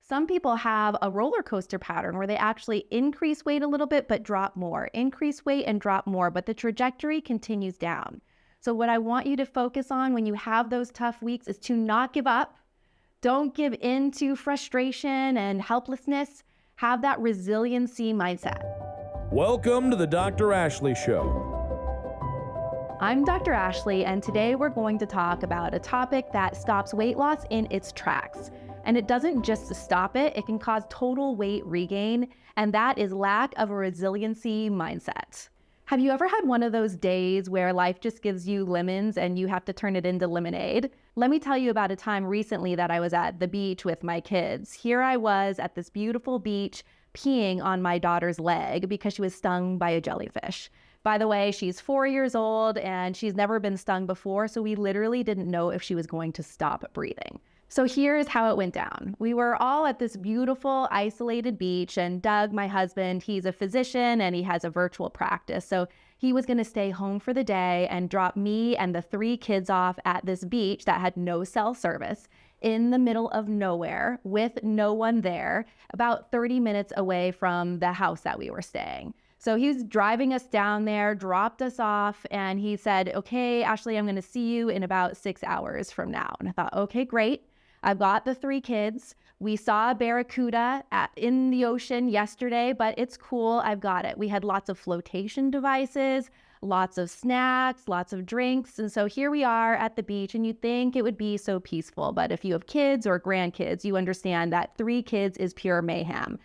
Some people have a roller coaster pattern where they actually increase weight a little bit, but drop more, increase weight and drop more, but the trajectory continues down. So what I want you to focus on when you have those tough weeks is to not give up. Don't give in to frustration and helplessness. Have that resiliency mindset. Welcome to the Dr. Ashley Show. I'm Dr. Ashley, and today we're going to talk about a topic that stops weight loss in its tracks. And it doesn't just stop it, it can cause total weight regain, and that is lack of a resiliency mindset. Have you ever had one of those days where life just gives you lemons and you have to turn it into lemonade? Let me tell you about a time recently that I was at the beach with my kids. Here I was at this beautiful beach peeing on my daughter's leg because she was stung by a jellyfish. By the way, she's 4 years old and she's never been stung before, so we literally didn't know if she was going to stop breathing. So here's how it went down. We were all at this beautiful isolated beach, and Doug, my husband, he's a physician and he has a virtual practice. So he was going to stay home for the day and drop me and the 3 kids off at this beach that had no cell service in the middle of nowhere with no one there, about 30 minutes away from the house that we were staying. So he was driving us down there, dropped us off, and he said, "Okay, Ashley, I'm going to see you in about 6 hours from now." And I thought, okay, great. I've got the 3 kids. We saw a barracuda in the ocean yesterday, but it's cool. I've got it. We had lots of flotation devices, lots of snacks, lots of drinks. And so here we are at the beach, and you'd think it would be so peaceful. But if you have kids or grandkids, you understand that 3 kids is pure mayhem.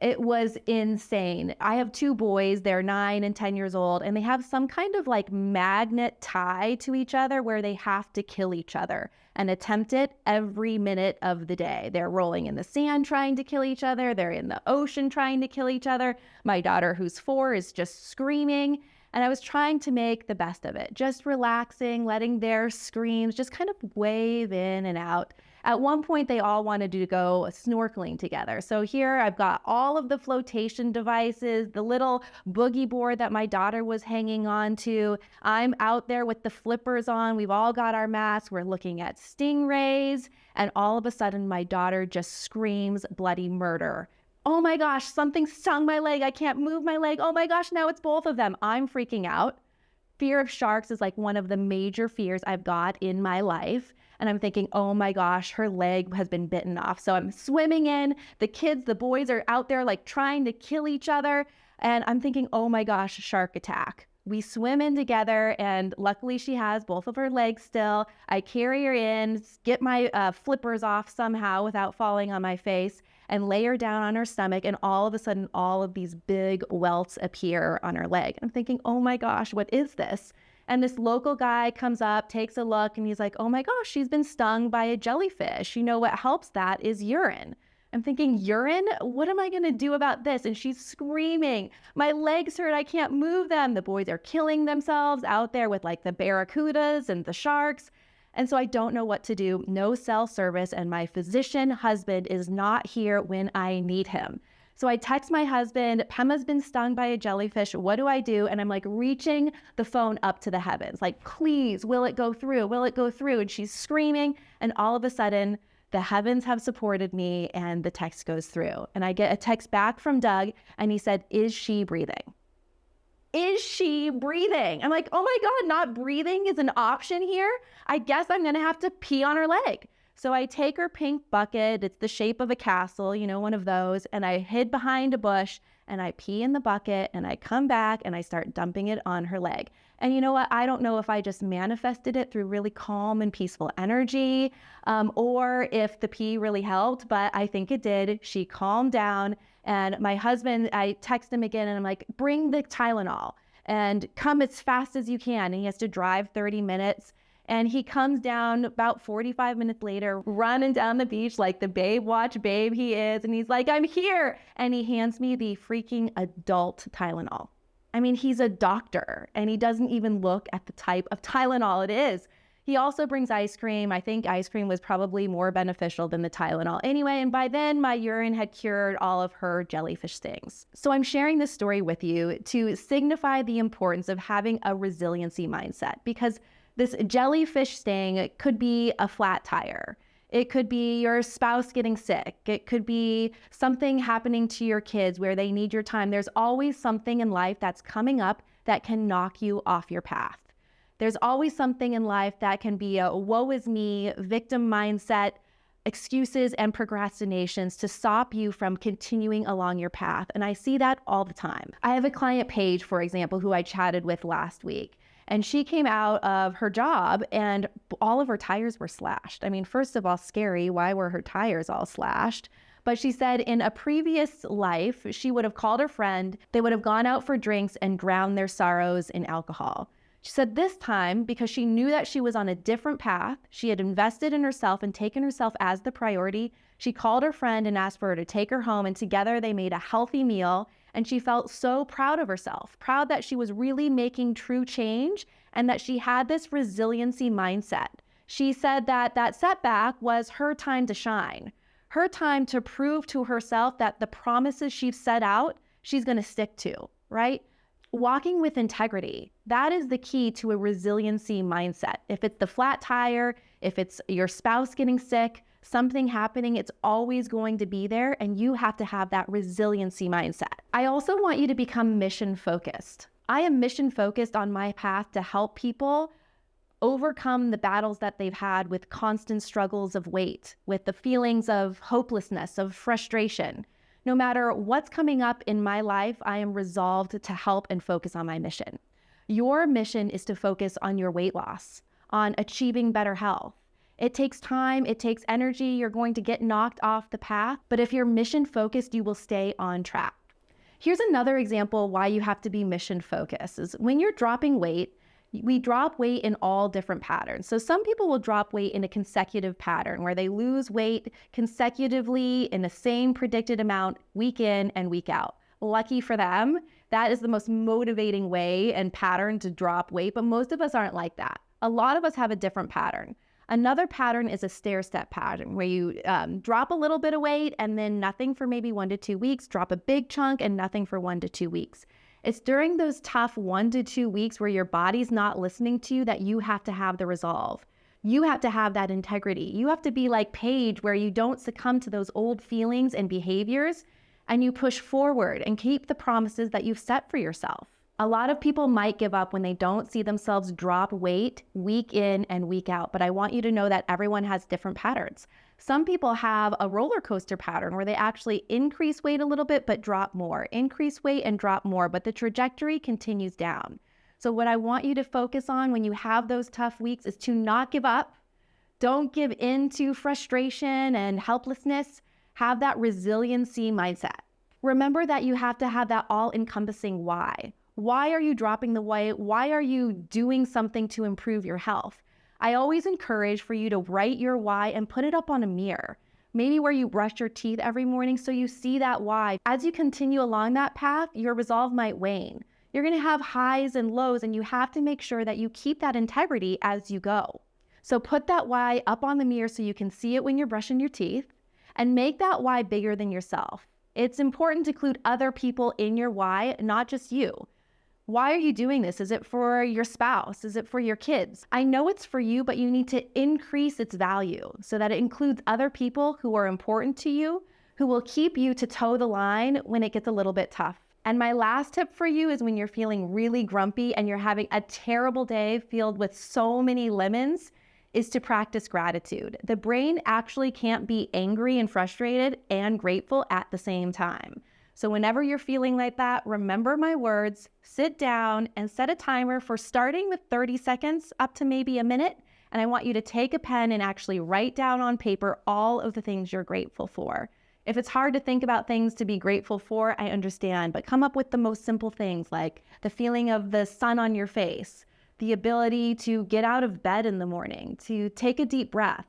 It was insane. I have 2 boys, they're 9 and 10 years old, and they have some kind of like magnet tie to each other where they have to kill each other and attempt it every minute of the day. They're rolling in the sand trying to kill each other. They're in the ocean trying to kill each other. My daughter, who's 4, is just screaming. And I was trying to make the best of it, just relaxing, letting their screams just kind of wave in and out. At one point, they all wanted to go snorkeling together. So here I've got all of the flotation devices, the little boogie board that my daughter was hanging on to. I'm out there with the flippers on. We've all got our masks. We're looking at stingrays. And all of a sudden, my daughter just screams bloody murder. "Oh my gosh, something stung my leg. I can't move my leg. Oh my gosh, now it's both of them." I'm freaking out. Fear of sharks is like one of the major fears I've got in my life. And I'm thinking, oh my gosh, her leg has been bitten off. So I'm swimming in. The kids, the boys are out there like trying to kill each other. And I'm thinking, oh my gosh, shark attack. We swim in together, and luckily she has both of her legs still. I carry her in, get my flippers off somehow without falling on my face, and lay her down on her stomach, and all of a sudden, all of these big welts appear on her leg. I'm thinking, oh my gosh, what is this? And this local guy comes up, takes a look, and he's like, "Oh my gosh, she's been stung by a jellyfish. You know what helps that is urine." I'm thinking, urine? What am I going to do about this? And she's screaming, "My legs hurt. I can't move them." The boys are killing themselves out there with like the barracudas and the sharks. And so I don't know what to do. No cell service, and my physician husband is not here when I need him. So I text my husband, "Pema's been stung by a jellyfish. What do I do?" And I'm like reaching the phone up to the heavens, like, "Please, will it go through? Will it go through?" And she's screaming. And all of a sudden, the heavens have supported me, and the text goes through. And I get a text back from Doug, and he said, "Is she breathing? Is she breathing?" I'm like, oh my God, not breathing is an option here? I guess I'm going to have to pee on her leg. So I take her pink bucket. It's the shape of a castle, you know, one of those. And I hid behind a bush, and I pee in the bucket, and I come back and I start dumping it on her leg. And you know what? I don't know if I just manifested it through really calm and peaceful energy, or if the pee really helped, but I think it did. She calmed down, and my husband, I text him again, and I'm like, "Bring the Tylenol and come as fast as you can." And he has to drive 30 minutes. And he comes down about 45 minutes later, running down the beach like the babe watch babe he is. And he's like, "I'm here." And he hands me the freaking adult Tylenol. I mean, he's a doctor, and he doesn't even look at the type of Tylenol it is. He also brings ice cream. I think ice cream was probably more beneficial than the Tylenol anyway. And by then, my urine had cured all of her jellyfish stings. So I'm sharing this story with you to signify the importance of having a resiliency mindset, because this jellyfish sting could be a flat tire. It could be your spouse getting sick. It could be something happening to your kids where they need your time. There's always something in life that's coming up that can knock you off your path. There's always something in life that can be a woe is me, victim mindset, excuses and procrastinations to stop you from continuing along your path. And I see that all the time. I have a client, Paige, for example, who I chatted with last week. And she came out of her job and all of her tires were slashed. I mean, first of all, scary. Why were her tires all slashed? But she said in a previous life, she would have called her friend. They would have gone out for drinks and drowned their sorrows in alcohol. She said this time, because she knew that she was on a different path, she had invested in herself and taken herself as the priority. She called her friend and asked for her to take her home, and together they made a healthy meal. And she felt so proud of herself, proud that she was really making true change and that she had this resiliency mindset. She said that that setback was her time to shine, her time to prove to herself that the promises she's set out, she's going to stick to, right? Walking with integrity, that is the key to a resiliency mindset. If it's the flat tire, if it's your spouse getting sick, something happening, it's always going to be there, and you have to have that resiliency mindset. I also want you to become mission focused. I am mission focused on my path to help people overcome the battles that they've had with constant struggles of weight, with the feelings of hopelessness, of frustration. No matter what's coming up in my life, I am resolved to help and focus on my mission. Your mission is to focus on your weight loss, on achieving better health. It takes time, it takes energy, you're going to get knocked off the path, but if you're mission focused, you will stay on track. Here's another example why you have to be mission focused is when you're dropping weight, we drop weight in all different patterns. So some people will drop weight in a consecutive pattern where they lose weight consecutively in the same predicted amount week in and week out. Lucky for them, that is the most motivating way and pattern to drop weight, but most of us aren't like that. A lot of us have a different pattern. Another pattern is a stair-step pattern where you drop a little bit of weight and then nothing for maybe 1 to 2 weeks, drop a big chunk and nothing for 1 to 2 weeks. It's during those tough 1 to 2 weeks where your body's not listening to you that you have to have the resolve. You have to have that integrity. You have to be like Paige, where you don't succumb to those old feelings and behaviors, and you push forward and keep the promises that you've set for yourself. A lot of people might give up when they don't see themselves drop weight week in and week out, but I want you to know that everyone has different patterns. Some people have a roller coaster pattern where they actually increase weight a little bit, but drop more, increase weight and drop more, but the trajectory continues down. So what I want you to focus on when you have those tough weeks is to not give up. Don't give in to frustration and helplessness. Have that resiliency mindset. Remember that you have to have that all-encompassing why. Why are you dropping the weight? Why are you doing something to improve your health? I always encourage for you to write your why and put it up on a mirror, maybe where you brush your teeth every morning so you see that why. As you continue along that path, your resolve might wane. You're going to have highs and lows, and you have to make sure that you keep that integrity as you go. So put that why up on the mirror so you can see it when you're brushing your teeth, and make that why bigger than yourself. It's important to include other people in your why, not just you. Why are you doing this? Is it for your spouse? Is it for your kids? I know it's for you, but you need to increase its value so that it includes other people who are important to you, who will keep you to toe the line when it gets a little bit tough. And my last tip for you is when you're feeling really grumpy and you're having a terrible day filled with so many lemons, is to practice gratitude. The brain actually can't be angry and frustrated and grateful at the same time. So whenever you're feeling like that, remember my words, sit down and set a timer for starting with 30 seconds up to maybe a minute. And I want you to take a pen and actually write down on paper all of the things you're grateful for. If it's hard to think about things to be grateful for, I understand, but come up with the most simple things like the feeling of the sun on your face, the ability to get out of bed in the morning, to take a deep breath,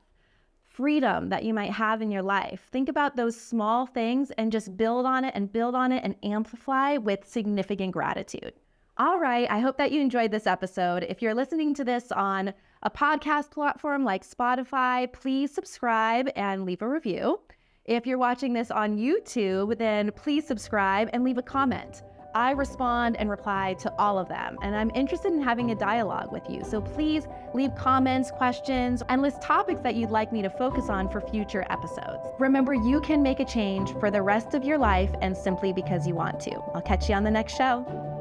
freedom that you might have in your life. Think about those small things and just build on it and amplify with significant gratitude. All right, I hope that you enjoyed this episode. If you're listening to this on a podcast platform like Spotify, please subscribe and leave a review. If you're watching this on YouTube, then please subscribe and leave a comment. I respond and reply to all of them, and I'm interested in having a dialogue with you. So please leave comments, questions, and list topics that you'd like me to focus on for future episodes. Remember, you can make a change for the rest of your life and simply because you want to. I'll catch you on the next show.